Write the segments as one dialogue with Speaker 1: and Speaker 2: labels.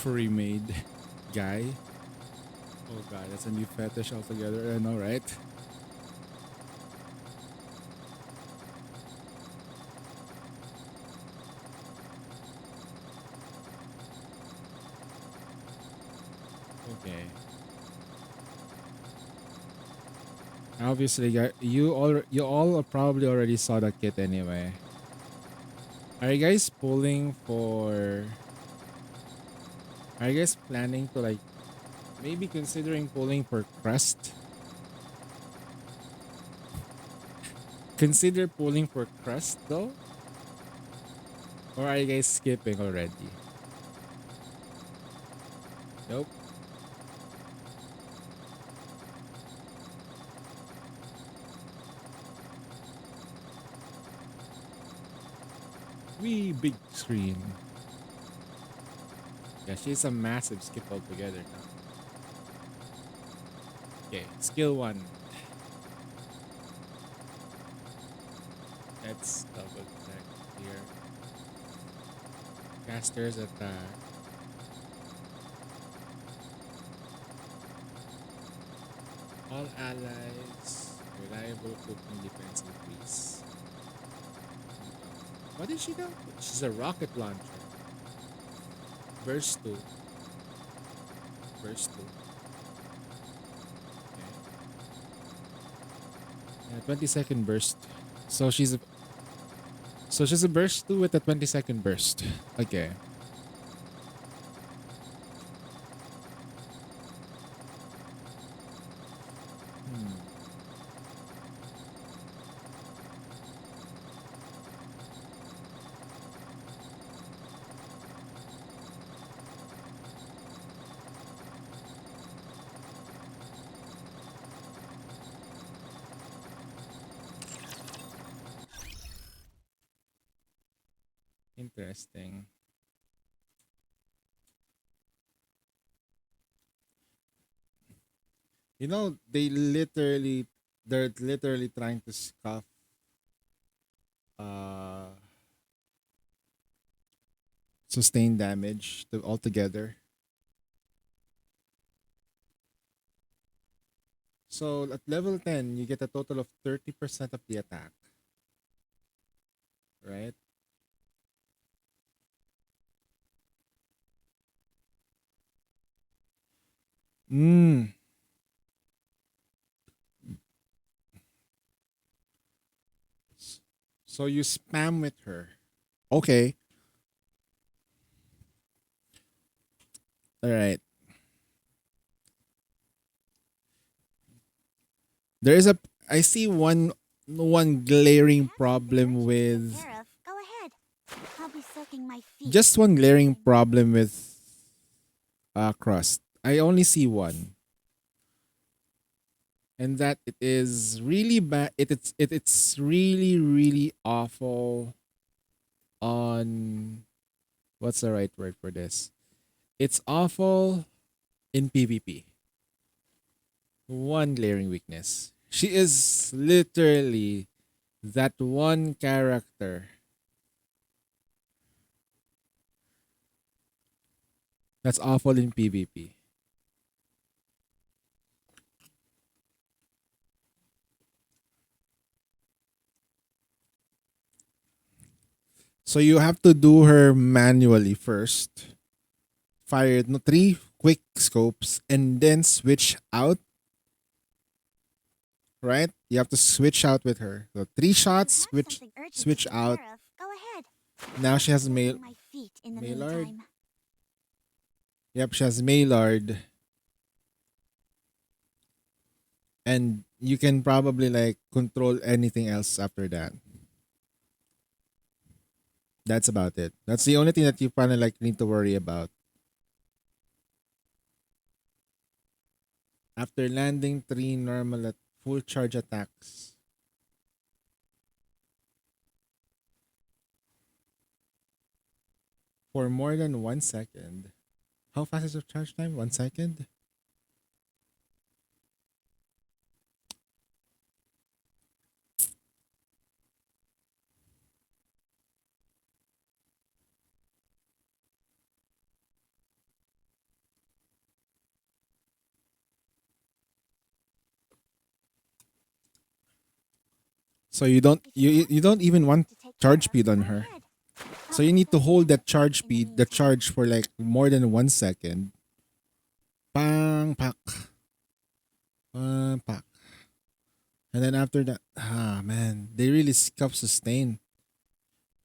Speaker 1: furry maid guy. Oh god, that's a new fetish altogether. I know, right? Okay. Obviously, you all probably already saw the kit anyway. Are you guys pulling for? Are you guys planning to like maybe considering pulling for crust? Consider pulling for crust though, or are you guys skipping already? Nope. We big screen. Yeah, she's a massive skip altogether now. Okay, skill one. Let's double check here. Caster's attack. All allies. Reliable cooking defense increase. Debuff. What did she do? She's a rocket launcher. Burst 2. Burst 2. Okay. Yeah, 20-second burst. So she's a burst 2 with a 20-second burst. Okay. Hmm. Interesting. You know, they're literally trying to scuff uh sustained damage to altogether. So at level 10, you get a total of 30% of the attack, right? Mm. S- So you spam with her. Okay. All right. There is a I see one glaring
Speaker 2: Perhaps you've been
Speaker 1: problem
Speaker 2: urged to take
Speaker 1: with
Speaker 2: care of. Go ahead. I'll be soaking my feet
Speaker 1: just
Speaker 2: in the
Speaker 1: one glaring
Speaker 2: meantime.
Speaker 1: problem with crust. I only see one, and that it is really bad. It's really really awful on what's the right word for this? It's awful in PvP. One glaring weakness. She is literally that one character that's awful in PvP. So you have to do her manually first. Fire no, three quick scopes and then switch out, right? You have to switch out with her. So three
Speaker 2: If you
Speaker 1: shots,
Speaker 2: have
Speaker 1: switch
Speaker 2: something urgent to
Speaker 1: switch
Speaker 2: take
Speaker 1: out.
Speaker 2: care of, go ahead.
Speaker 1: Now
Speaker 2: I'll
Speaker 1: she
Speaker 2: be
Speaker 1: has
Speaker 2: soaking my feet in the
Speaker 1: Maylard.
Speaker 2: meantime.
Speaker 1: Yep, she has Maylard. And you can probably like control anything else after that. That's about it. That's the only thing that you kind of like need to worry about. After landing three normal at full charge attacks for more than 1 second. How fast is your charge time? 1 second? So you don't
Speaker 2: If you have
Speaker 1: you don't even
Speaker 2: something
Speaker 1: want
Speaker 2: to take care
Speaker 1: charge
Speaker 2: of,
Speaker 1: speed on
Speaker 2: go
Speaker 1: her.
Speaker 2: ahead.
Speaker 1: So
Speaker 2: I'll
Speaker 1: you
Speaker 2: be
Speaker 1: need to
Speaker 2: soaking
Speaker 1: hold
Speaker 2: my
Speaker 1: that
Speaker 2: feet
Speaker 1: charge
Speaker 2: in the
Speaker 1: speed, the
Speaker 2: meantime.
Speaker 1: charge for like more than 1 second. Pang pak, pang pak, and then after that, man, they really scuff sustain.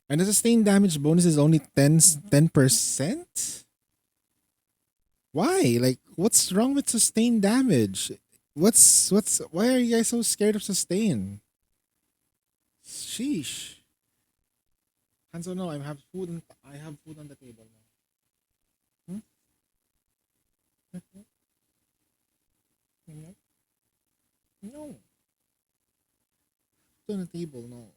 Speaker 1: And the sustain damage bonus is only 10%. Why? Like, what's wrong with sustain damage? What's why are you guys so scared of sustain? Sheesh. Hanzo, no, I have food on the table now. Hmm? No. Food on the table, no.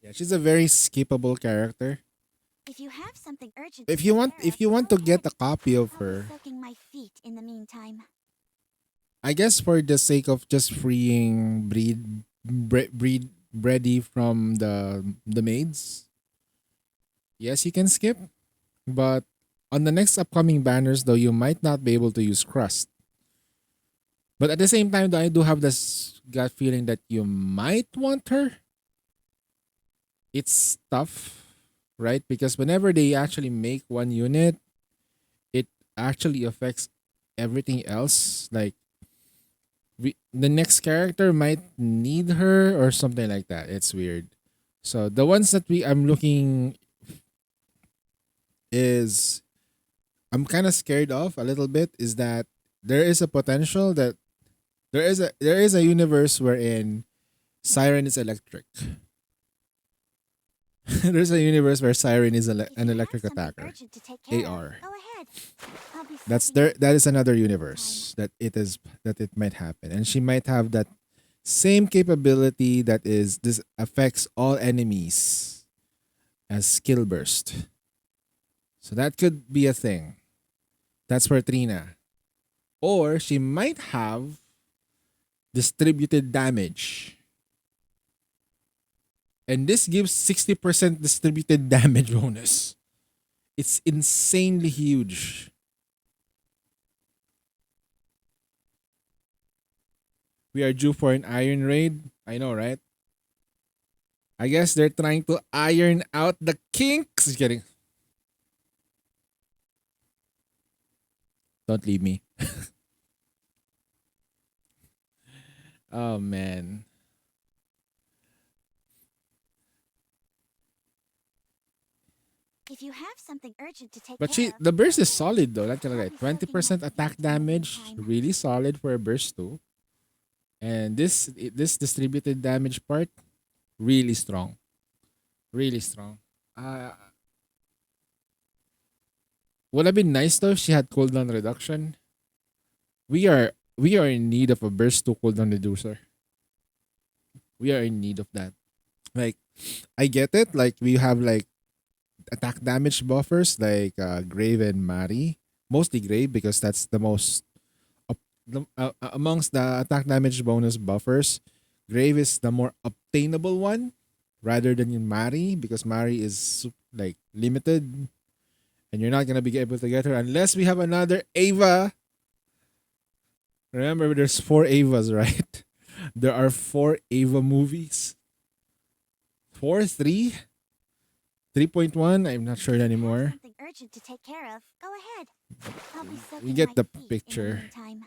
Speaker 1: Yeah, she's a very skippable character.
Speaker 2: If you have something urgent to
Speaker 1: If you
Speaker 2: take
Speaker 1: want
Speaker 2: care
Speaker 1: if
Speaker 2: of,
Speaker 1: you want
Speaker 2: go
Speaker 1: to get
Speaker 2: ahead.
Speaker 1: a copy of
Speaker 2: I'll be
Speaker 1: her,
Speaker 2: soaking my feet in the meantime.
Speaker 1: I guess for the sake of just freeing breed Bready from the maids, yes, you can skip. But on the next upcoming banners, though, you might not be able to use crust. But at the same time, though, I do have this gut feeling that you might want her. It's tough, right? Because whenever they actually make one unit, it actually affects everything else. Like the next character might need her or something like that. It's weird. So the ones that I'm looking is I'm kind of scared of a little bit is that there is a potential that there is a universe wherein Siren is electric. There's a universe where Siren is
Speaker 2: If
Speaker 1: an
Speaker 2: you have
Speaker 1: electric
Speaker 2: something
Speaker 1: attacker.
Speaker 2: urgent to take care of,
Speaker 1: AR.
Speaker 2: go ahead. I'll be
Speaker 1: That's
Speaker 2: soaking my
Speaker 1: there. That
Speaker 2: feet
Speaker 1: is another
Speaker 2: in the meantime.
Speaker 1: universe that it might happen, and she might have that same capability that is this affects all enemies as skill burst. So that could be a thing. That's for Trina. Or she might have distributed damage. And this gives 60% distributed damage bonus. It's insanely huge. We are due for an iron raid. I know, right? I guess they're trying to iron out the kinks. Just kidding. Don't leave me. Oh man.
Speaker 2: If you have something urgent to take
Speaker 1: But
Speaker 2: care of,
Speaker 1: the
Speaker 2: go
Speaker 1: burst is
Speaker 2: ahead.
Speaker 1: solid though. Not gonna
Speaker 2: I'll
Speaker 1: lie.
Speaker 2: be soaking my
Speaker 1: 20%
Speaker 2: feet
Speaker 1: attack
Speaker 2: in the
Speaker 1: damage,
Speaker 2: meantime.
Speaker 1: really solid for a burst too. And this distributed damage part, really strong. Really strong. Would have been nice though if she had cooldown reduction. We are in need of a burst to cooldown reducer. We are in need of that. Like I get it. Like we have like attack damage buffers like Grave and Mari. Mostly Grave because that's the most amongst the attack damage bonus buffers. Grave is the more obtainable one rather than in Mari because Mari is like limited and you're not gonna be able to get her unless we have another Ava. Remember, there's four Avas, right? There are four Ava movies. Four, three, 3.1. I'm not sure
Speaker 2: If you have
Speaker 1: anymore.
Speaker 2: something urgent to take care of, go ahead. I'll be
Speaker 1: We
Speaker 2: soaking
Speaker 1: get
Speaker 2: my
Speaker 1: the
Speaker 2: feet in the
Speaker 1: picture.
Speaker 2: meantime.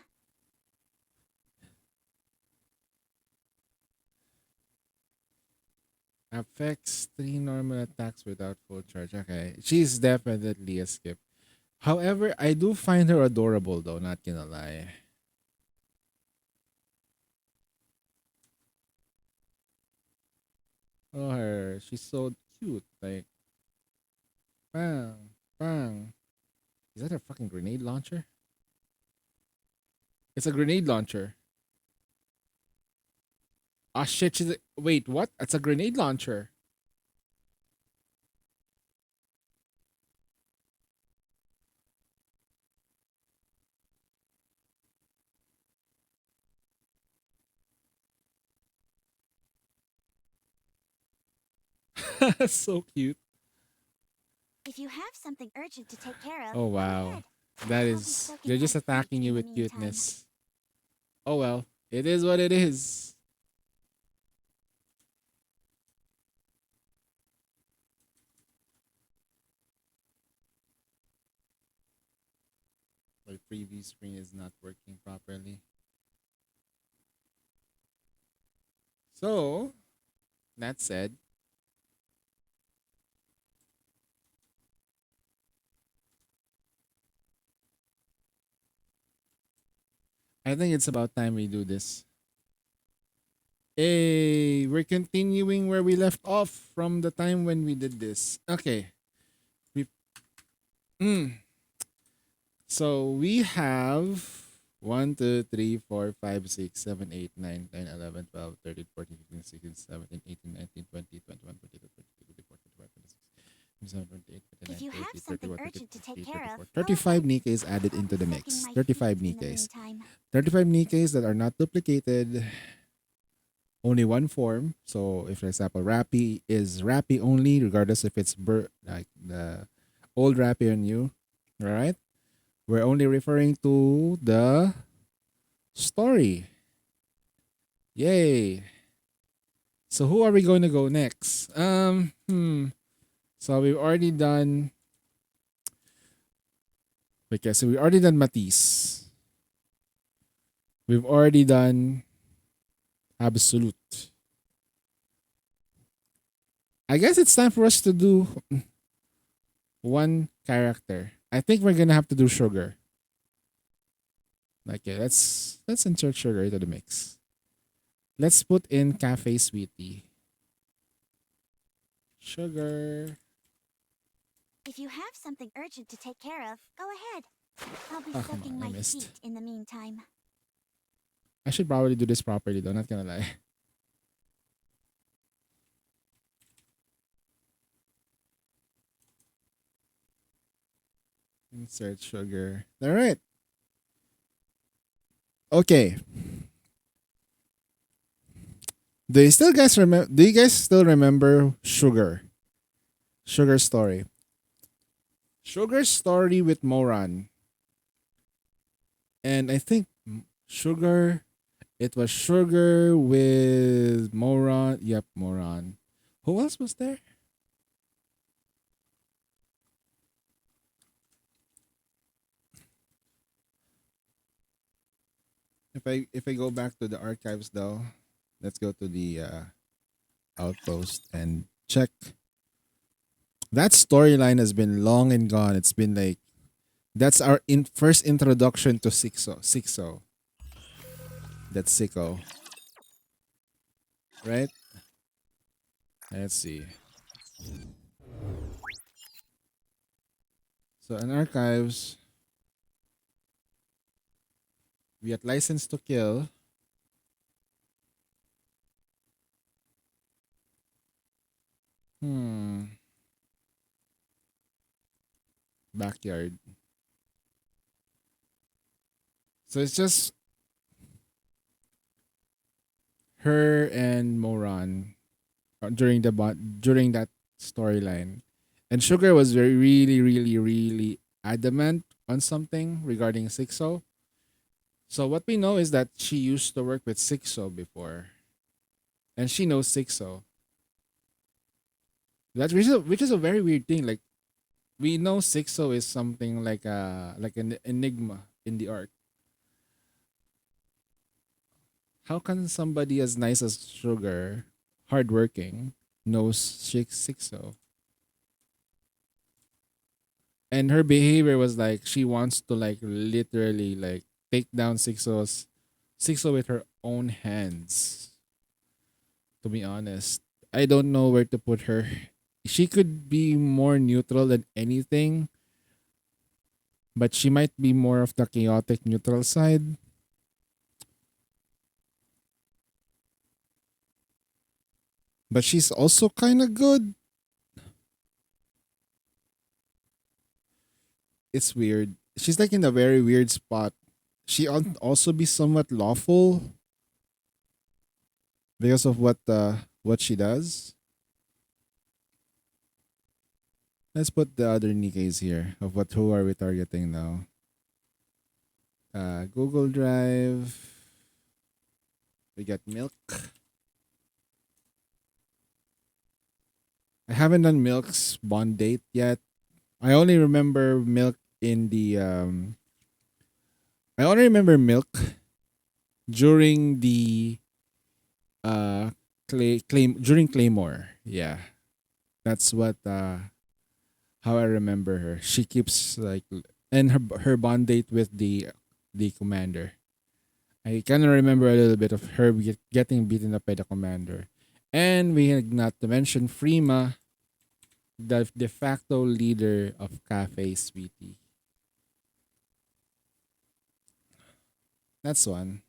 Speaker 1: Affects three normal attacks without full charge. Okay, she's definitely a skip. However, I do find her adorable though. Not gonna lie. Oh, her. She's so cute. Like, bang, bang. Is that a fucking grenade launcher? It's a grenade launcher. Ah shit, wait, what? It's a grenade launcher. So cute.
Speaker 2: If you have something urgent to take care of,
Speaker 1: Oh
Speaker 2: go
Speaker 1: wow.
Speaker 2: ahead.
Speaker 1: That
Speaker 2: I'll be
Speaker 1: is,
Speaker 2: soaking
Speaker 1: they're just
Speaker 2: my feet
Speaker 1: attacking you
Speaker 2: in the
Speaker 1: with
Speaker 2: meantime.
Speaker 1: cuteness. Oh well, it is what it is. My preview screen is not working properly. So, that said, I think it's about time we do this. Hey, we're continuing where we left off from the time when we did this. Okay. We, mm, so we have 1, 2, 3, 4, 5, 6, 7, 8, 9, 10, 11, 12, 13, 14, 15, 16, 17, 18, 19, 20, 21, 22, 23, 24, 25, 26, 27, 28,
Speaker 2: If
Speaker 1: 29,
Speaker 2: you have
Speaker 1: 30,
Speaker 2: something
Speaker 1: 31, 32,
Speaker 2: urgent to take
Speaker 1: 33,
Speaker 2: care of,
Speaker 1: 34.
Speaker 2: go
Speaker 1: 35
Speaker 2: ahead.
Speaker 1: Nikes added
Speaker 2: I'll
Speaker 1: into
Speaker 2: be
Speaker 1: the
Speaker 2: soaking
Speaker 1: mix.
Speaker 2: my
Speaker 1: 35
Speaker 2: feet in the
Speaker 1: Nikes.
Speaker 2: meantime.
Speaker 1: 35 Nikes that are not duplicated. Only one form. So if for example Rappy is Rappy only, regardless if it's like the old Rappy or new. Alright? We're only referring to the story. Yay. So who are we going to go next? So we've already done, okay, so we already done Matisse. We've already done Absolute. I guess it's time for us to do one character. I think we're gonna have to do Sugar. Okay, let's insert Sugar into the mix. Let's put in Cafe Sweetie. Sugar.
Speaker 2: If you have something urgent to take care of, go ahead. I'll be
Speaker 1: Oh, come
Speaker 2: soaking
Speaker 1: on, I
Speaker 2: my
Speaker 1: missed.
Speaker 2: feet in the meantime.
Speaker 1: I should probably do this properly though, not gonna lie. Insert Sugar. Alright. Okay. Do you guys still remember Sugar? Sugar story. Sugar story with Moran. And I think Sugar, it was Sugar with Moran. Yep, Moran. Who else was there? If I go back to the archives though, let's go to the outpost and check. That storyline has been long and gone. It's been like, that's our first introduction to Sixo. Sixo. That's Sicko. Right? Let's see. So in archives, we had License to Kill. Backyard. So it's just her and Moran during that storyline. And Sugar was very really really really adamant on something regarding Sixo. So what we know is that she used to work with Sixo before. And she knows Sixo. That's which is a very weird thing. Like we know Sixo is something like an enigma in the art. How can somebody as nice as Sugar, hardworking, knows Sixo? And her behavior was like she wants to like literally like take down Sixo with her own hands. To be honest, I don't know where to put her. She could be more neutral than anything, but she might be more of the chaotic neutral side. But she's also kind of good. It's weird. She's like in a very weird spot. She also be somewhat lawful because of what she does. Let's put the other Nikkeis here of what who are we targeting now? Google Drive. We got Milk. I haven't done Milk's bond date yet. I only remember Milk in the I only remember Milk during the during Claymore. Yeah. That's what how I remember her. She keeps like and her bond date with the commander. I kind of remember a little bit of her getting beaten up by the commander. And we had not to mention Freema, the de facto leader of Cafe Sweetie. That's one.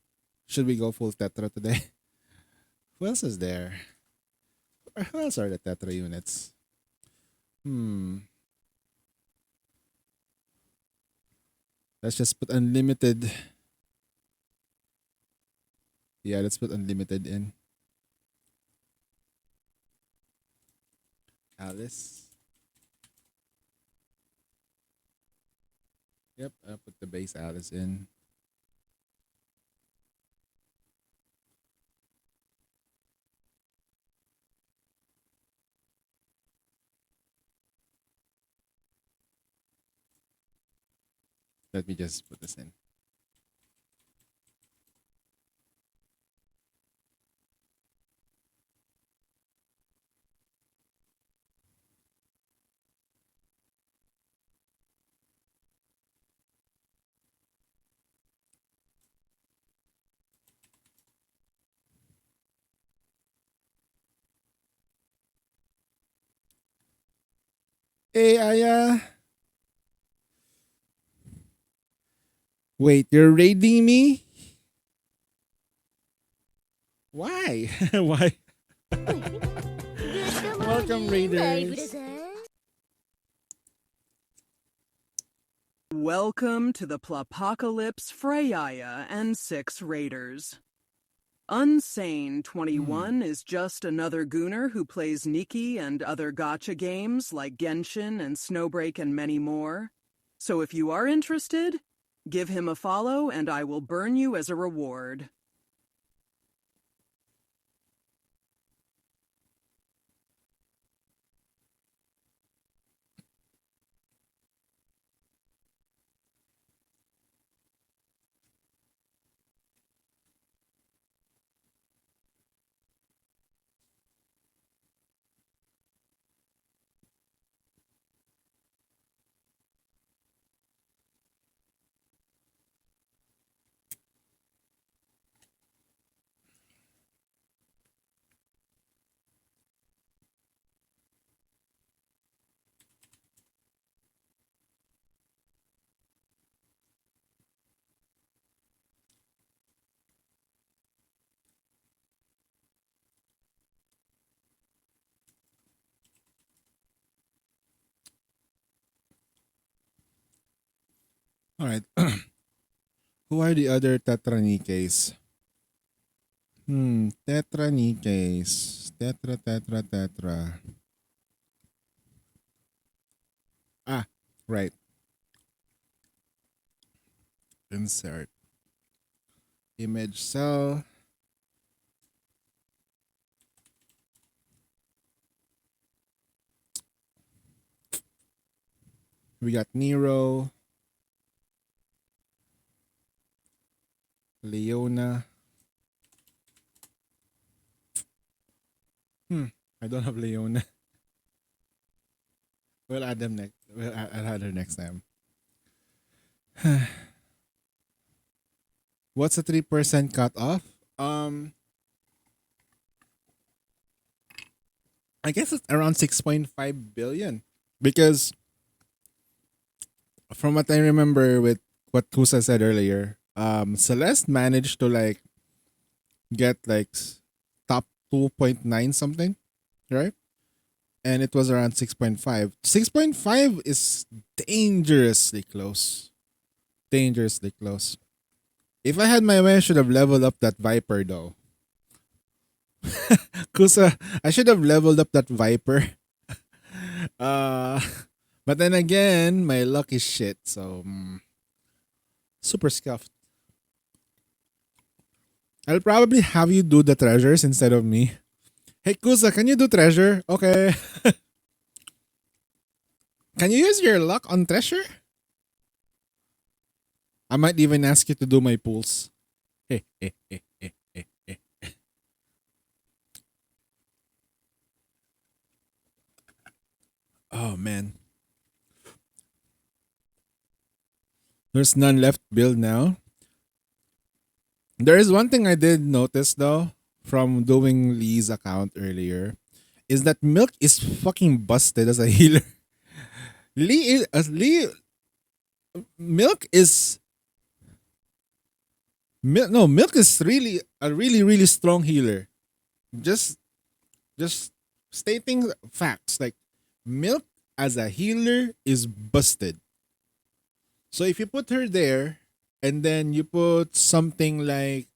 Speaker 1: Should we go full Tetra today? Who else is there? Who else are the Tetra units? Let's just put unlimited. Yeah, let's put unlimited in. Alice. Yep, I'll put the base Alice in. Let me just put this in. Hey, Aya. Wait, you're raiding me? Why? Why? Welcome, Raiders.
Speaker 3: Welcome to the Plapocalypse Freyaya and 6 Raiders. Unsane 21 is just another gooner who plays Nikki and other gacha games like Genshin and Snowbreak and many more. So if you are interested, give him a follow and I will burn you as a reward.
Speaker 1: All right. Who are the other Tetranikes? Tetranikes. Tetra. Ah, right. Insert. Image cell. We got Nero. Leona. I don't have Leona. We'll add them next. I'll add her next time. What's the 3% cut off? I guess it's around 6.5 billion because from what I remember with what Kusa said earlier, Celeste managed to like get like top 2.9 something, right? And it was around 6.5. 6.5 is dangerously close. Dangerously close. If I had my way, I should have leveled up that Viper though. Kusa, I should have leveled up that Viper. Uh But then again, my luck is shit. So super scuffed. I'll probably have you do the treasures instead of me. Hey Kusa, can you do treasure? Okay. Can you use your luck on treasure? I might even ask you to do my pools. Oh man. There's none left build now. There is one thing I did notice though from doing Lee's account earlier is that Milk is fucking busted as a healer. Lee Milk is Milk is really a really strong healer. Just just stating facts like Milk as a healer is busted. So if you put her there and then you put something like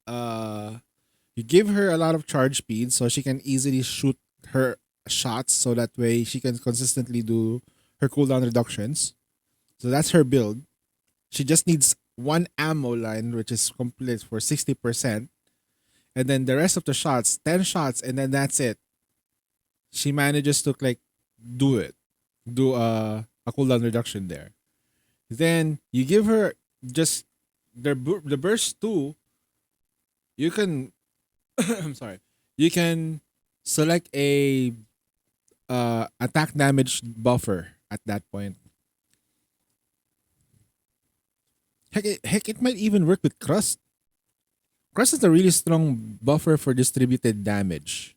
Speaker 1: you give her a lot of charge speed so she can easily shoot her shots so that way she can consistently do her cooldown reductions. So that's her build. She just needs one ammo line which is complete for 60%, and then the rest of the shots, 10 shots, and then that's it. She manages to like do it. Do a cooldown reduction there. Then you give her just the burst 2. You can I'm sorry. You can select a attack damage buffer at that point. Heck, it might even work with Crust. Crust is a really strong buffer for distributed damage.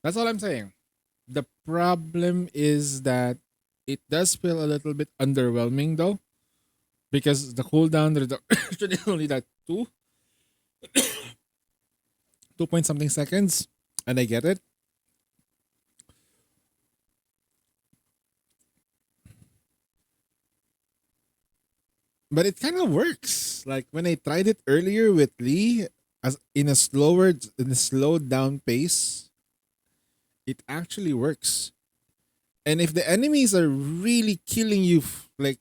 Speaker 1: That's all I'm saying. The problem is that it does feel a little bit underwhelming though, because the cooldown reduction is only that 2 point something seconds, and I get it. But it kind of works. Like when I tried it earlier with Lee, as in a slowed down pace, it actually works. And if the enemies are really killing you, like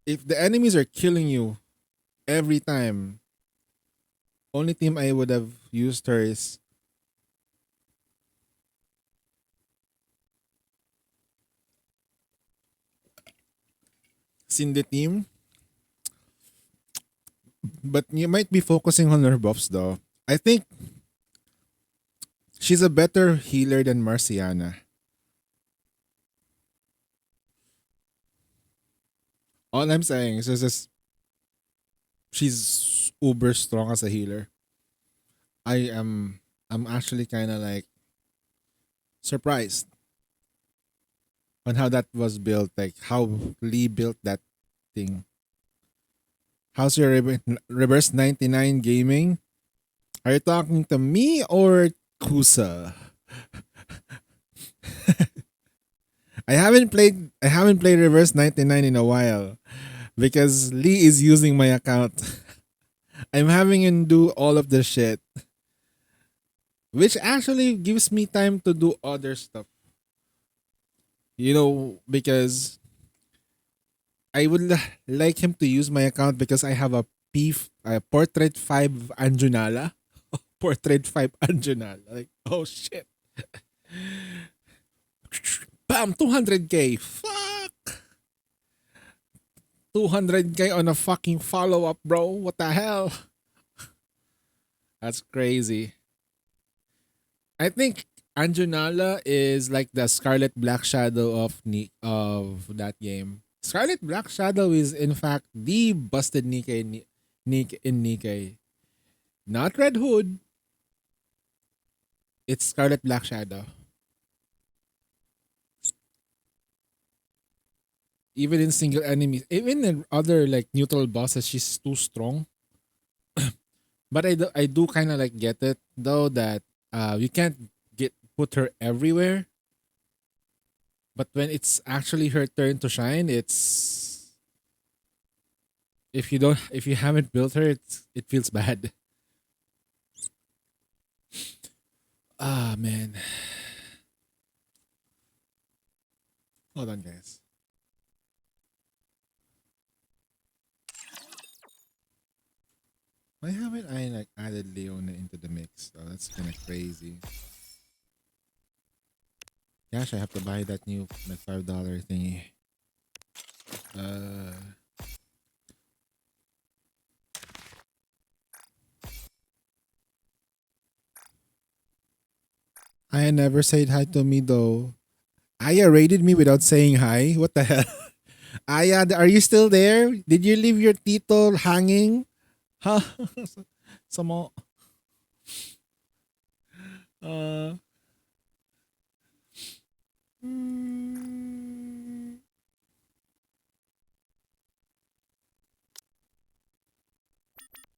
Speaker 1: if the enemies are killing you every time, only team I would have used her is Cindy team. But you might be focusing on her buffs though. I think she's a better healer than Marciana. All I'm saying is just she's uber strong as a healer. I'm actually kind of like surprised on how that was built, like how Lee built that thing. How's your reverse 99 gaming? Are you talking to me or Kusa? I haven't played reverse 99 in a while because Lee is using my account. I'm having him do all of the shit, which actually gives me time to do other stuff. Because I would like him to use my account because I have a Portrait 5 Anjunala. Portrait 5 Anjunala. Like, oh shit. Bam! 200k. Fuck! 200k on a fucking follow up, bro. What the hell? That's crazy. I think Anjunala is like the Scarlet Black Shadow of that game. Scarlet Black Shadow is in fact the busted Nikkei. Not Red Hood. It's Scarlet Black Shadow. Even in single enemies, even in other like neutral bosses, she's too strong. But I do kind of like get it though that you can't put her everywhere. But when it's actually her turn to shine, it's if you haven't built her, it feels bad. Ah, man. Hold on, guys. Why haven't I like added Leona into the mix? Oh, that's kind of crazy. Gosh, I have to buy that new like $5 thingy. Uh, Aya never said hi to me though. Aya raided me without saying hi. What the hell? Aya, are you still there? Did you leave your tito hanging? Huh? Some uh mm,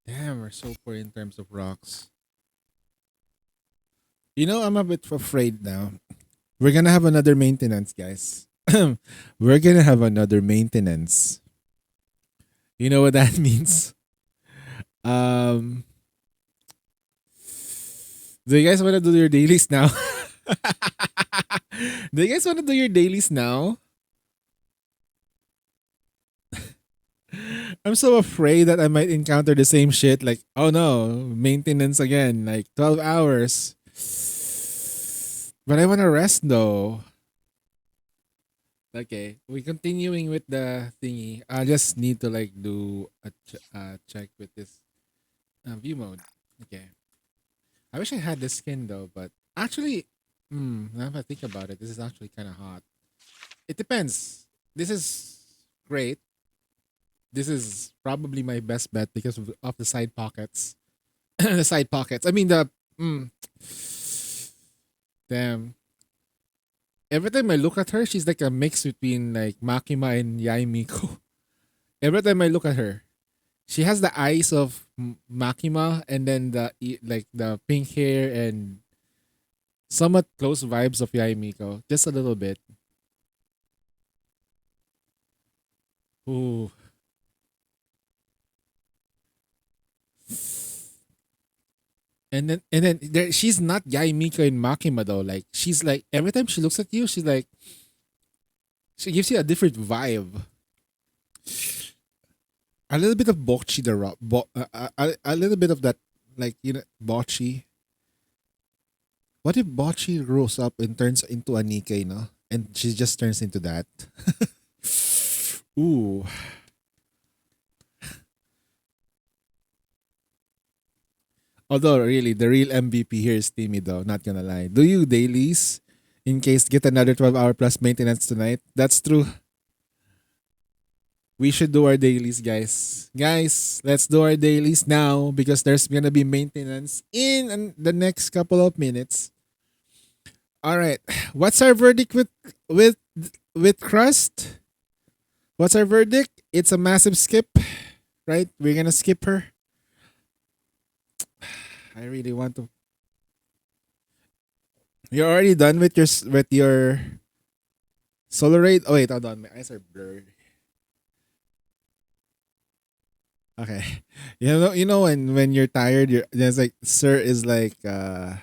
Speaker 1: damn, we're so poor in terms of rocks. You know, I'm a bit afraid now. We're gonna have another maintenance, guys. We're gonna have another maintenance. You know what that means? Um, do you guys want to do your dailies now? Do you guys want to do your dailies now? I'm so afraid that I might encounter the same shit. Like, oh no, maintenance again. Like 12 hours. But I want to rest though. Okay, we continuing with the thingy. I just need to like do a check with this view mode. Okay. I wish I had this skin though, but actually, now if I think about it, this is actually kind of hot. It depends. This is great. This is probably my best bet because of the side pockets. The side pockets. I mean the damn. Every time I look at her, she's like a mix between like Makima and Yai Miko. Every time I look at her, she has the eyes of Makima and then like the pink hair and somewhat close vibes of Yai Miko. Just a little bit. Ooh. And then she's not Yai Miko and Makima though. Like she's like every time she looks at you, she's like she gives you a different vibe. A little bit of Bocchi the rock, a little bit of that, like Bocchi. What if Bocchi grows up and turns into a Nikkei, no? And she just turns into that. Ooh. Although really, the real MVP here is Timmy though, not gonna lie. Do you dailies in case get another 12-hour plus maintenance tonight? That's true. We should do our dailies, guys. Guys, let's do our dailies now because there's gonna be maintenance in the next couple of minutes. All right. What's our verdict with with Crust? What's our verdict? It's a massive skip, right? We're gonna skip her. I really want to. You're already done with your solo raid. Oh wait, hold on. My eyes are blurred. Okay. You know when you're tired, there's like sir is like the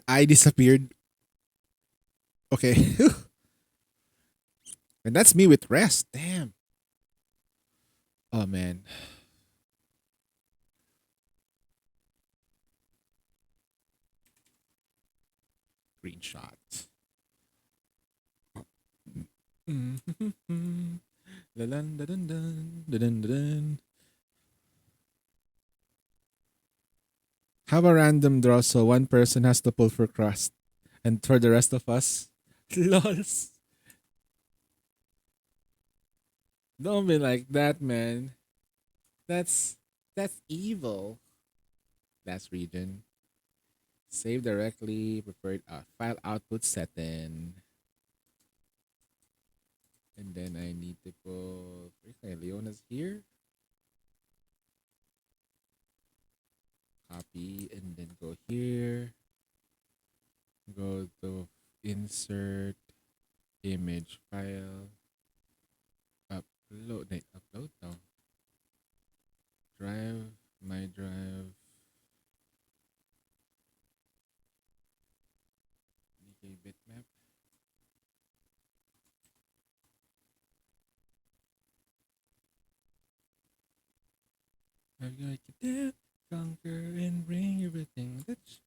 Speaker 1: eye disappeared. Okay. And that's me with rest. Damn. Oh man. Screenshot. Dun, dun, dun, dun, dun, dun. Have a random draw so one person has to pull for Crust. And for the rest of us, lols. Don't be like that, man. That's that's evil. Last region. Save directly. Preferred file output setting. And then I need to put. Okay, Leona's here. Copy and then go here. Go to insert image file. Upload. Upload now. Drive. My drive. I'm gonna get down, conquer, and bring everything. That's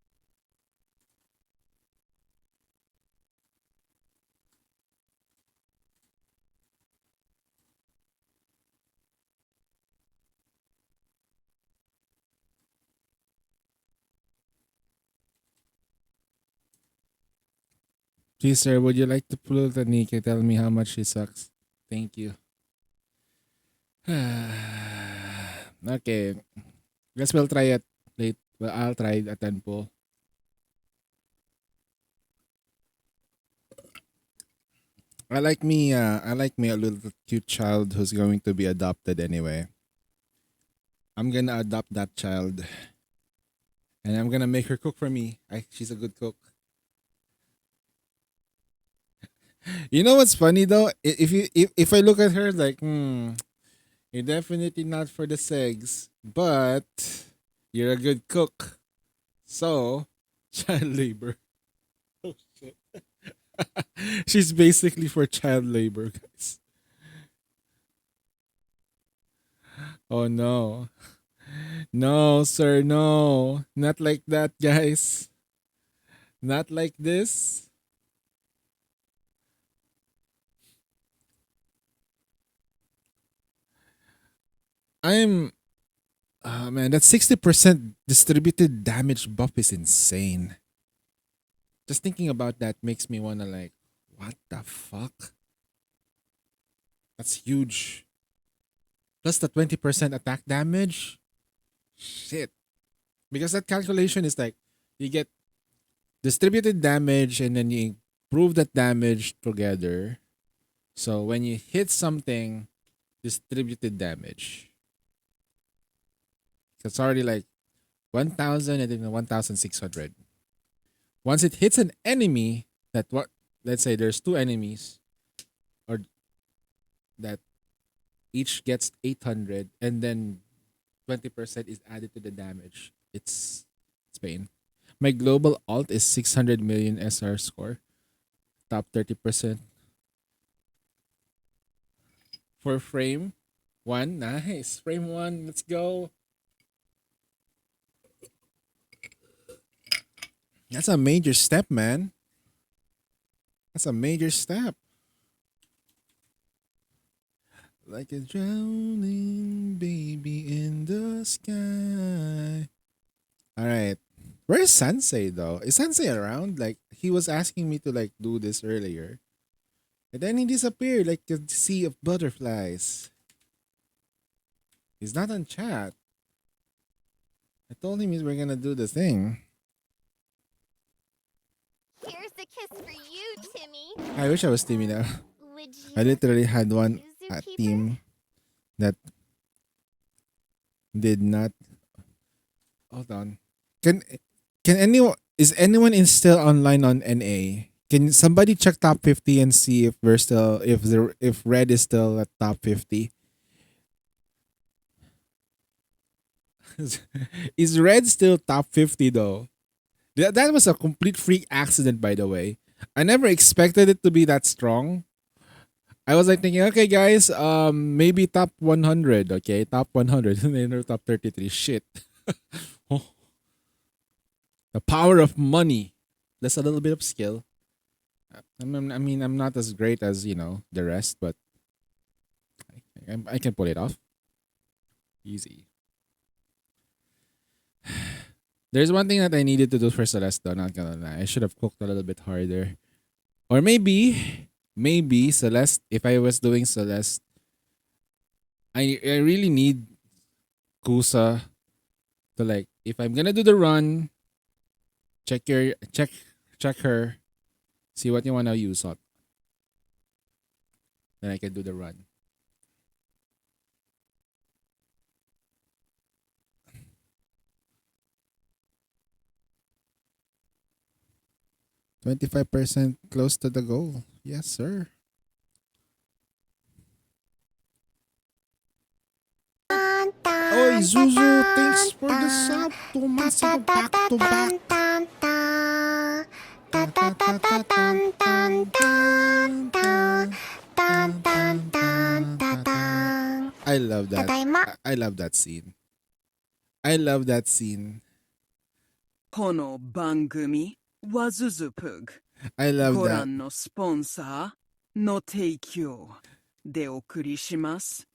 Speaker 1: Please, sir, would you like to pull the Nika? Tell me how much she sucks. Thank you. Okay. Guess we'll try it late. Well, I'll try a 10 pull. I like me a little cute child who's going to be adopted anyway. I'm gonna adopt that child. And I'm gonna make her cook for me. She's a good cook. You know what's funny though? If I look at her like, you're definitely not for the segs, but you're a good cook. So, child labor. Oh shit. She's basically for child labor, guys. Oh no. No, sir, no. Not like that, guys. Not like this. I'm man, that 60% distributed damage buff is insane. Just thinking about that makes me wanna like, what the fuck? That's huge. Plus the 20% attack damage. Shit. Because that calculation is like you get distributed damage and then you improve that damage together. So when you hit something, distributed damage. It's already like 1,000 and then 1,600. Once it hits an enemy, let's say there's two enemies, or that each gets 800, and then 20% is added to the damage. It's pain. My global alt is 600 million SR score. Top 30%. For frame 1, nice. Frame 1, let's go. That's a major step, man. That's a major step. Like a drowning baby in the sky. All right. Where's Sensei though? Is Sensei around? Like he was asking me to like do this earlier. And then he disappeared like the sea of butterflies. He's not on chat. I told him we're gonna do the thing.
Speaker 4: Here's a kiss for you, Timmy.
Speaker 1: I wish I was Timmy now.
Speaker 4: Would you
Speaker 1: I literally had one
Speaker 4: Zookeeper?
Speaker 1: team that did not. Hold on. Can anyone is anyone in still online on NA? Can somebody check top 50 and see if we're still if red is still at top 50? Is red still top 50 though? That was a complete freak accident, by the way. I never expected it to be that strong. I was like thinking, okay, guys, maybe top 100, okay, top 100, and then top 33. Shit. Oh, the power of money. There's a little bit of skill. I mean, I'm not as great as the rest, but I can pull it off. Easy. There's one thing that I needed to do for Celeste, though. Not gonna lie, I should have cooked a little bit harder, or maybe Celeste. If I was doing Celeste, I really need Kusa to like. If I'm gonna do the run, check her, see what you wanna use on. Then I can do the run. 25% close to the goal. Yes, sir. Oy, Zuzu, thanks for the sub. 2 months ago, back to back. I love that. I love that scene. I love that scene.
Speaker 3: この番組はズズプグ
Speaker 1: I love
Speaker 3: ご
Speaker 1: that.
Speaker 3: 覧のスポンサーの提供でお送りします。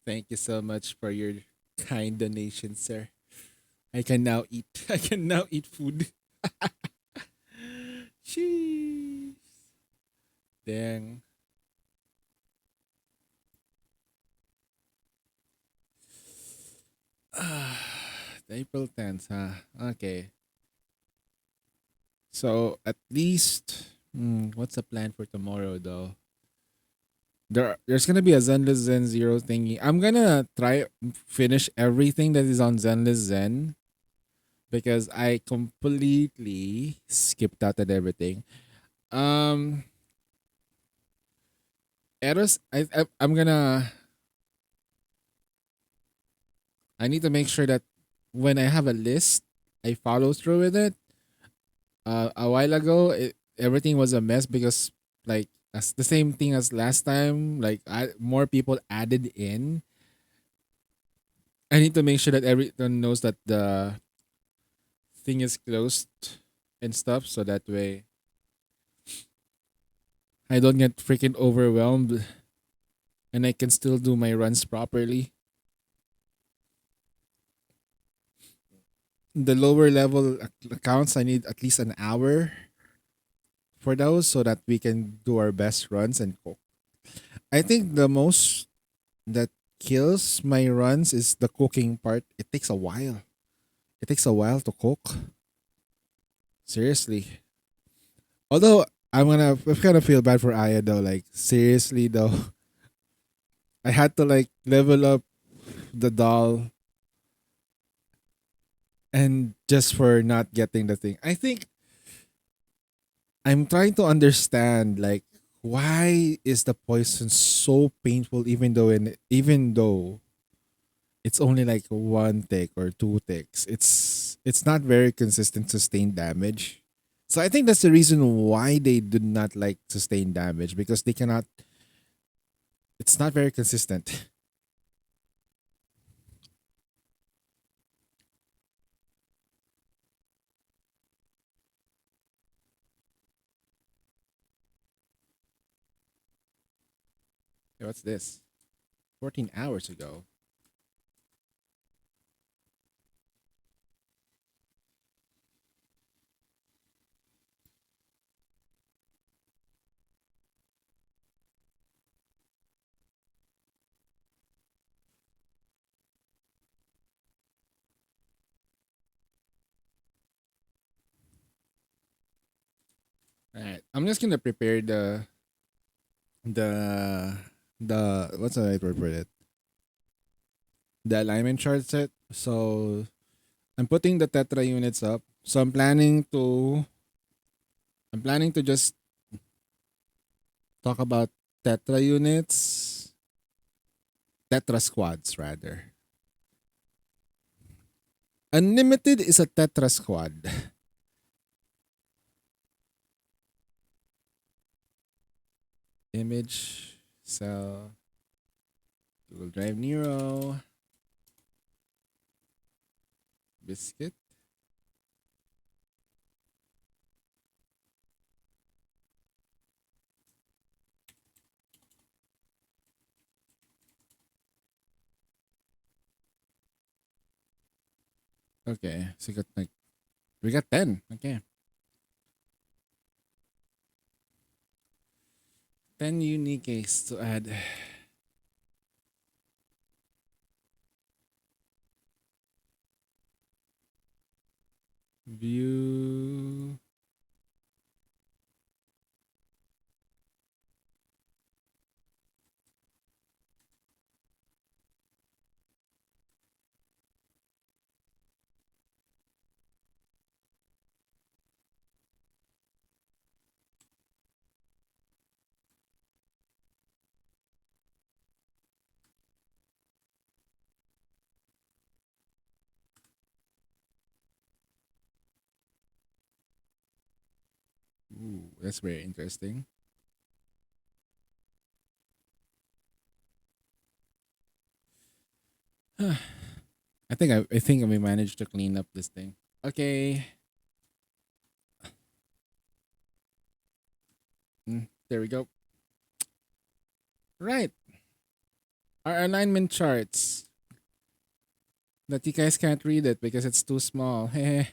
Speaker 1: Thank you so much for your kind donation, sir. I can now eat. I can now eat food. Jeez. Dang. April 10th, huh? Okay. So at least, what's the plan for tomorrow though? There's gonna be a Zenless Zen Zero thingy. I'm gonna try finish everything that is on Zenless Zen because I completely skipped out at everything. Um, Eros, I'm gonna. I need to make sure that when I have a list, I follow through with it. A while ago, everything was a mess because like as the same thing as last time. Like more people added in. I need to make sure that everyone knows that the thing is closed and stuff, so that way I don't get freaking overwhelmed, and I can still do my runs properly. The lower level accounts, I need at least an hour for those so that we can do our best runs and cook. I think the most that kills my runs is the cooking part. It takes a while. It takes a while to cook. Seriously. Although I kind of feel bad for Aya though. Like seriously though, I had to like level up the doll and just for not getting the thing. I think I'm trying to understand like why is the poison so painful even though it's only like one tick or two ticks. It's not very consistent sustained damage. So I think that's the reason why they do not like sustained damage because they cannot. It's not very consistent. Hey, what's this? 14 hours ago. All right, I'm just gonna prepare the what's the right word for it? The alignment chart set. So I'm putting the tetra units up. So I'm planning to just talk about tetra units, tetra squads rather. Unlimited is a tetra squad. Image, cell, Google Drive Nero, biscuit. Okay, so we got 10. Okay. 10 unique case to add. View. That's very interesting. I think we managed to clean up this thing. Okay. There we go. Right. Our alignment charts. That you guys can't read it because it's too small. Heh.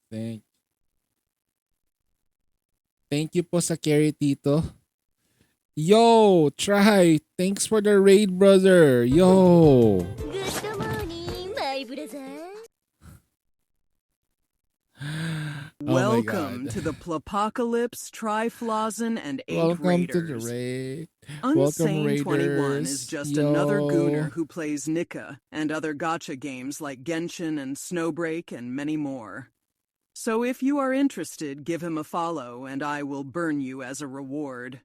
Speaker 1: Thank thank you po sa carry tito. Yo, try. Thanks for the raid, brother. Yo.
Speaker 4: Good morning, my brother.
Speaker 1: Oh my
Speaker 3: Welcome
Speaker 1: god.
Speaker 3: to the Plapocalypse, Triflosin, and 8
Speaker 1: Welcome to the
Speaker 3: Raiders.
Speaker 1: raid. Welcome,
Speaker 3: Unsane 21 is
Speaker 1: raiders.
Speaker 3: just another
Speaker 1: Yo.
Speaker 3: gooner who plays Nika and other gacha games like Genshin and Snowbreak and many more. So if you are interested, give him a follow and I will burn you as a reward.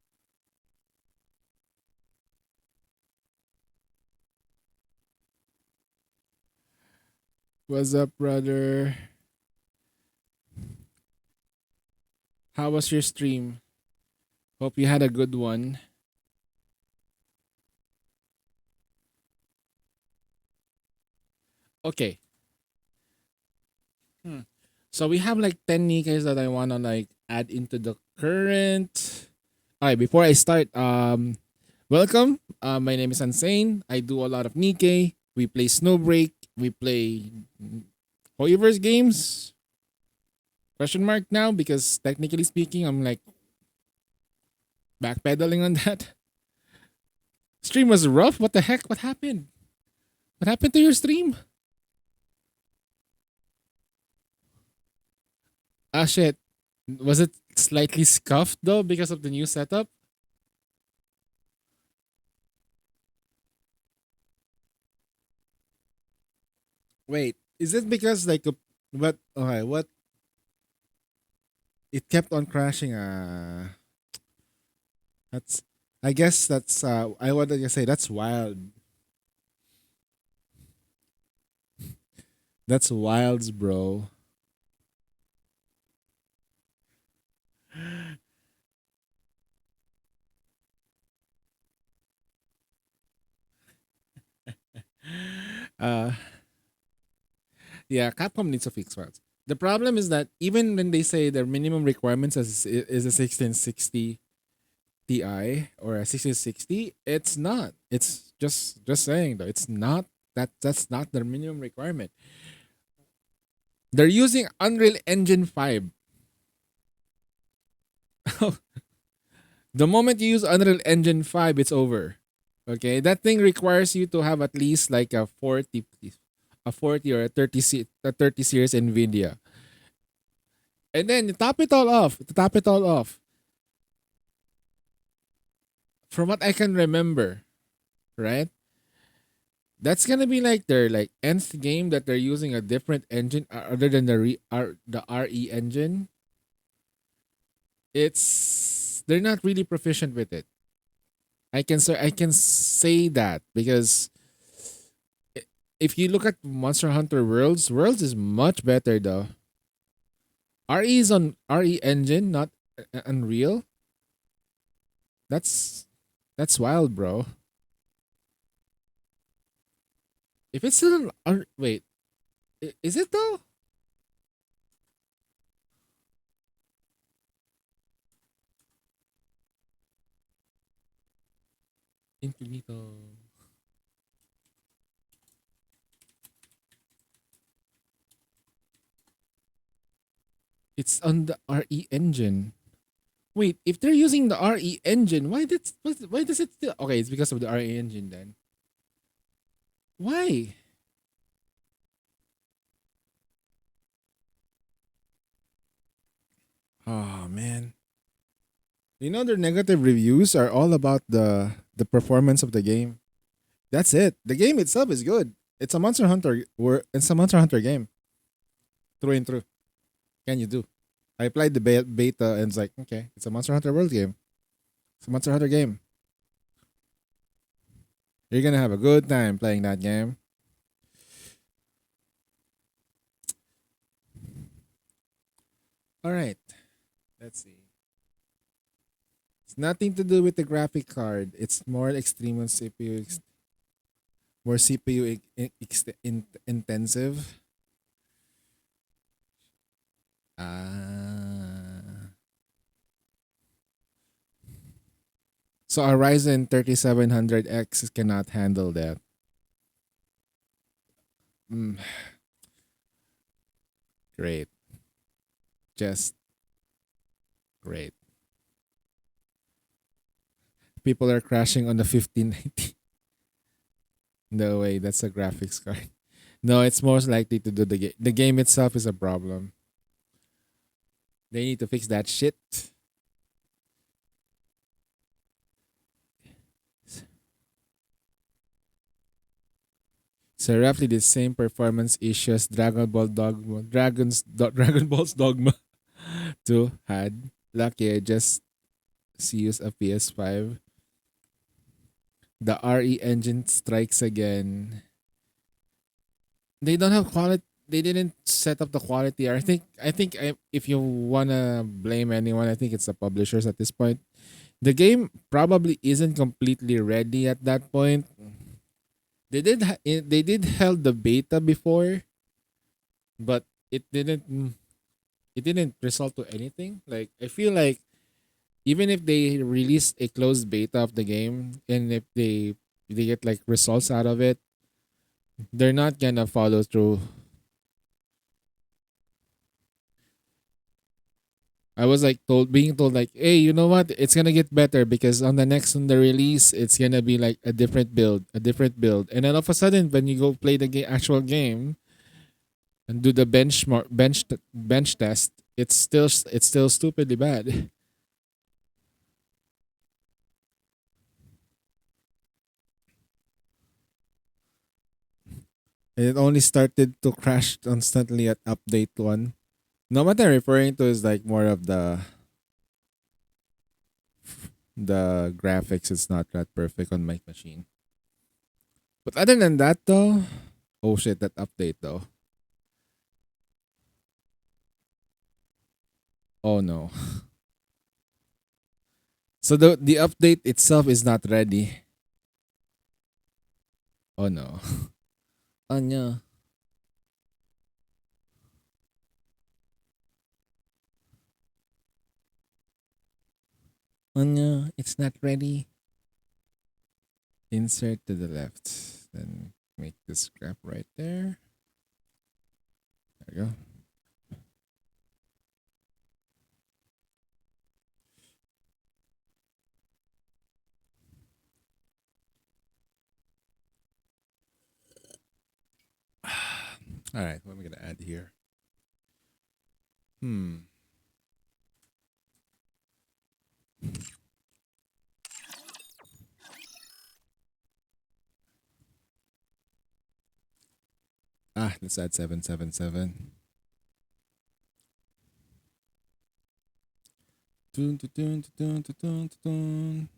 Speaker 1: What's up, brother? How was your stream? Hope you had a good one. Okay. So we have like 10 Nikkais that I wanna like add into the current. Alright, before I start, welcome. My name is Unsane. I do a lot of Nikkei. We play Snowbreak. We play Hoyoverse games. Question mark now because technically speaking, I'm like backpedaling on that. Stream was rough. What the heck? What happened? What happened to your stream? Ah shit. Was it slightly scuffed though because of the new setup? Wait, is it because like what? Okay, what? It kept on crashing. That's. I guess that's. I wanted to say that's wild. That's wilds, bro. Uh, yeah, Capcom needs to fix files. The problem is that even when they say their minimum requirements is a 1660 Ti or a 1660, it's not. It's just saying though, it's not that's not their minimum requirement. They're using Unreal Engine 5. The moment you use Unreal Engine 5, it's over. Okay, that thing requires you to have at least like a 40 or a 30 series Nvidia. And then to top it all off, from what I can remember, right? That's gonna be like their like nth game that they're using a different engine other than the RE engine. It's they're not really proficient with it. I can say that because if you look at Monster Hunter Worlds is much better though. RE is on RE engine, not Unreal. That's that's wild, bro. If it's still wait, is it though? Infinito. It's on the RE engine. Wait, if they're using the RE engine, why does it still okay? It's because of the RE engine then. Why? Oh man. You know their negative reviews are all about the performance of the game. That's it. The game itself is good. It's a Monster Hunter. It's a Monster Hunter game. Through and through. Can you do? I applied the beta and it's like, okay, it's a Monster Hunter World game. It's a Monster Hunter game. You're gonna have a good time playing that game. All right. Let's see. It's nothing to do with the graphic card. It's more extreme on CPU, more CPU intensive. Ah. So a Ryzen 3700X cannot handle that. Mm, great. Just great. People are crashing on the 1590. No way, that's a graphics card. No, it's most likely to do the game. The game itself is a problem. They need to fix that shit. So roughly the same performance issues Dragon Ball's Dogma 2 had. Lucky I just used a PS5. The RE engine strikes again. They don't have quality. They didn't set up the quality. If you wanna blame anyone, I think it's the publishers at this point. The game probably isn't completely ready at that point. They did held the beta before, but it didn't result to anything. Like I feel like even if they release a closed beta of the game and if they get like results out of it, they're not gonna follow through. I was like being told like, hey, you know what? It's gonna get better because on the release, it's gonna be like a different build, and then all of a sudden, when you go play the actual game and do the bench test, it's still stupidly bad. It only started to crash constantly at update one. No, what I'm referring to is like more of the graphics. It's not that perfect on my machine. But other than that, though, oh shit, that update though. Oh no. So the update itself is not ready. Oh no. Oh no. Oh no, it's not ready. Insert to the left. Then make the scrap right there. There you go. All right, what am I gonna add here? Hmm. Let's add 777. Dun, dun, dun, dun, dun, dun, dun, dun.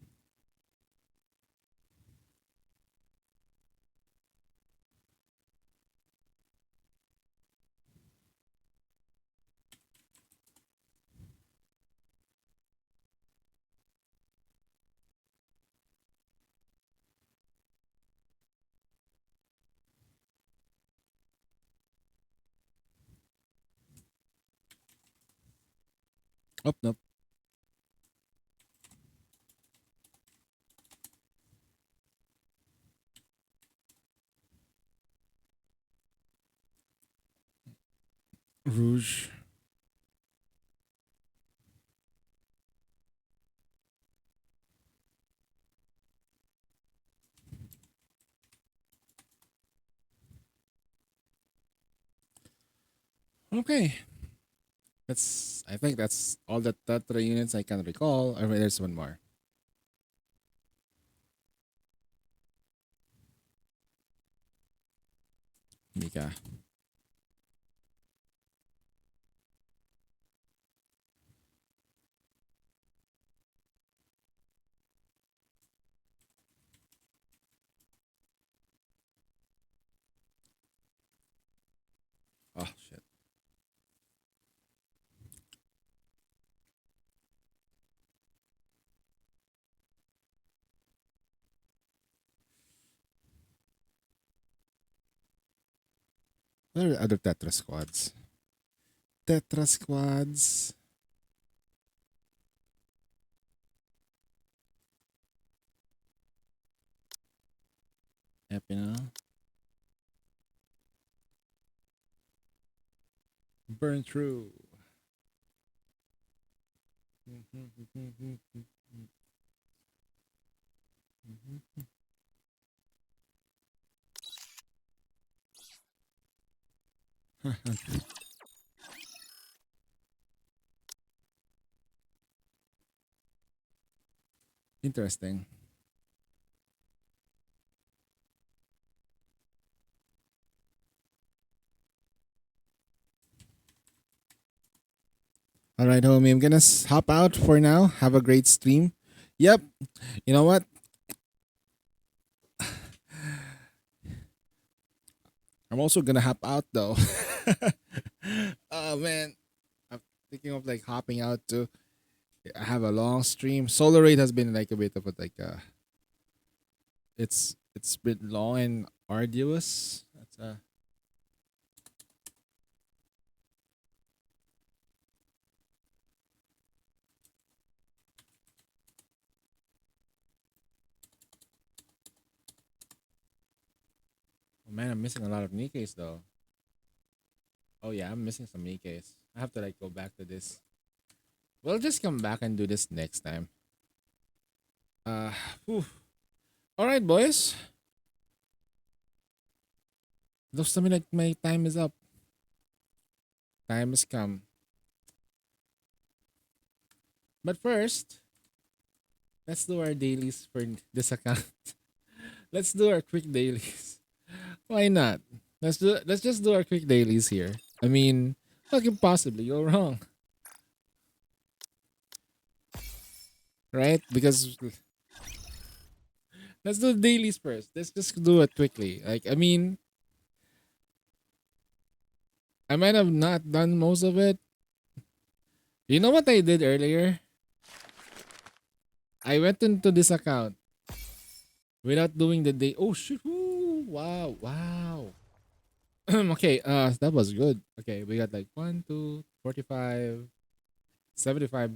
Speaker 1: Oh, nope. Rouge. Okay. I think that's all the Tatra units I can recall. I mean, there's one more. Mika. Oh shit. What are other Tetra squads? Tetra squads. Happy now. Burn through. Interesting. All right, homie. I'm gonna hop out for now. Have a great stream. Yep. You know what? I'm also gonna hop out though. Oh man, I'm thinking of like hopping out too. I have a long stream. Solar Raid has been like a bit of a it's been long and arduous. That's oh man, I'm missing a lot of Nikes though. Oh yeah, I'm missing some Nikes. I have to like go back to this. We'll just come back and do this next time. Whew. All right, boys. Looks to me like my time is up. Time has come. But first, let's do our dailies for this account. Let's do our quick dailies. Why not? Let's just do our quick dailies here. I mean, how can possibly go wrong? Right? Because let's do the dailies first. Let's just do it quickly. Like, I mean, I might have not done most of it. You know what I did earlier? I went into this account without doing the day. Oh shit! Ooh, wow, wow. Okay, that was good. Okay, we got like 1, 2, 45, 75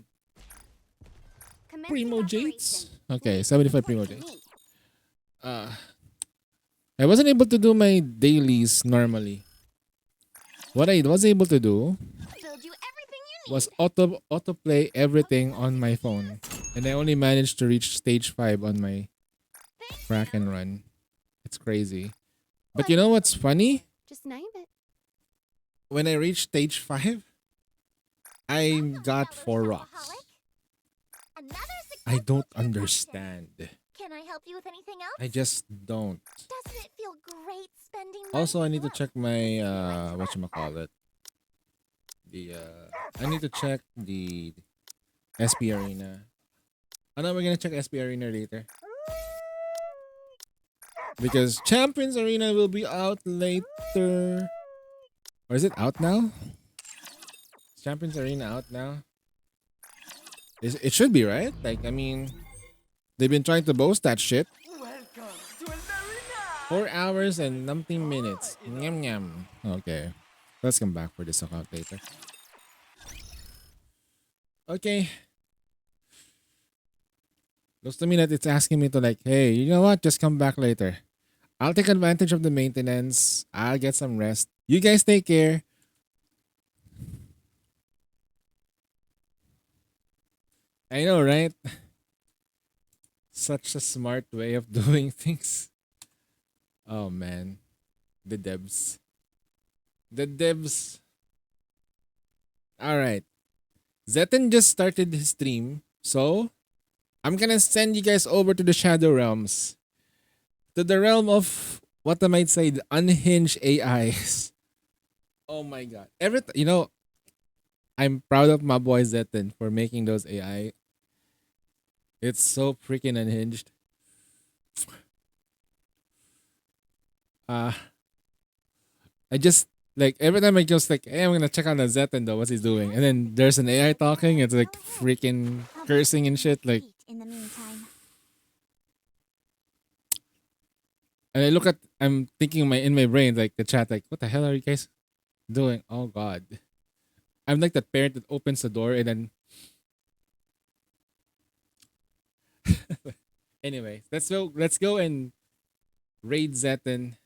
Speaker 2: Commencing
Speaker 1: Primo Jates.
Speaker 2: operation.
Speaker 1: Okay,
Speaker 2: Please
Speaker 1: 75
Speaker 2: report
Speaker 1: Primo
Speaker 2: to
Speaker 1: Jates.
Speaker 2: me.
Speaker 1: I wasn't able to do my dailies normally. What I was able to do
Speaker 2: Build you everything you need.
Speaker 1: was autoplay everything on my phone, and I only managed to reach stage 5 on my crack and run. It's crazy. But you know what's funny?
Speaker 4: Just name it.
Speaker 1: When I reached stage 5, I
Speaker 2: Welcome,
Speaker 1: got
Speaker 2: fellow
Speaker 1: 4 rocks.
Speaker 2: shopaholic. Another
Speaker 1: I
Speaker 2: successful
Speaker 1: don't
Speaker 2: transaction.
Speaker 1: understand.
Speaker 2: Can I help you with anything else?
Speaker 1: I just don't.
Speaker 2: Doesn't it feel great spending money?
Speaker 1: Also, I need to
Speaker 2: Look,
Speaker 1: check my whatchamacallit. I need to check the SP Arena. Oh no, we're gonna check SP Arena later. Because Champions Arena will be out later. Or is it out now? Is Champions Arena out now? It should be, right? Like, I mean, they've been trying to boast that shit. 4 hours and nothing minutes. Nyam nyam. Okay. Let's come back for this account later. Okay. Looks to me that it's asking me to like, hey, you know what? Just come back later. I'll take advantage of the maintenance. I'll get some rest. You guys take care. I know, right? Such a smart way of doing things. Oh man. The devs. The devs. Alright. Zetten just started his stream. So, I'm gonna send you guys over to the Shadow Realms. To the realm of, what I might say, the unhinged AIs. Oh my god. I'm proud of my boy Zetten for making those AI. It's so freaking unhinged. I just like every time I just like, hey, I'm gonna check out the Zetten though, what's he doing? And then there's an AI talking, it's like freaking
Speaker 2: I'll be
Speaker 1: cursing and shit. Like,
Speaker 2: eat in the meantime.
Speaker 1: and I look at I'm thinking in my brain, like the chat, like, what the hell are you guys doing? Oh God. I'm like that parent that opens the door and then anyway, let's go and raid Zetten.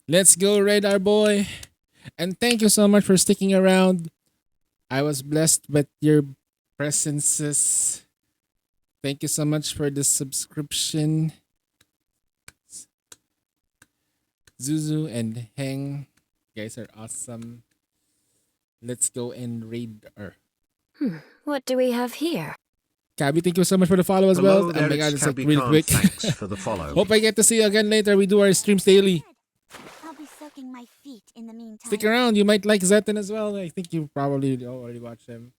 Speaker 1: Let's go raid our boy. And thank you so much for sticking around. I was blessed with your presences. Thank you so much for the subscription. Zuzu and Heng. You guys are awesome. Let's go and raid her.
Speaker 4: What do we have here?
Speaker 1: Cabby, thank you so much for the follow as
Speaker 5: Hello
Speaker 1: well.
Speaker 5: there,
Speaker 1: Oh my god,
Speaker 5: it's
Speaker 1: it's like
Speaker 5: Cabby
Speaker 1: really
Speaker 5: Khan.
Speaker 1: quick.
Speaker 5: Thanks for the follow.
Speaker 1: Hope I get to see you again later. We do our streams daily.
Speaker 2: I'll be soaking my feet in the meantime.
Speaker 1: Stick around. You might like Zetten as well. I think you probably already watched him.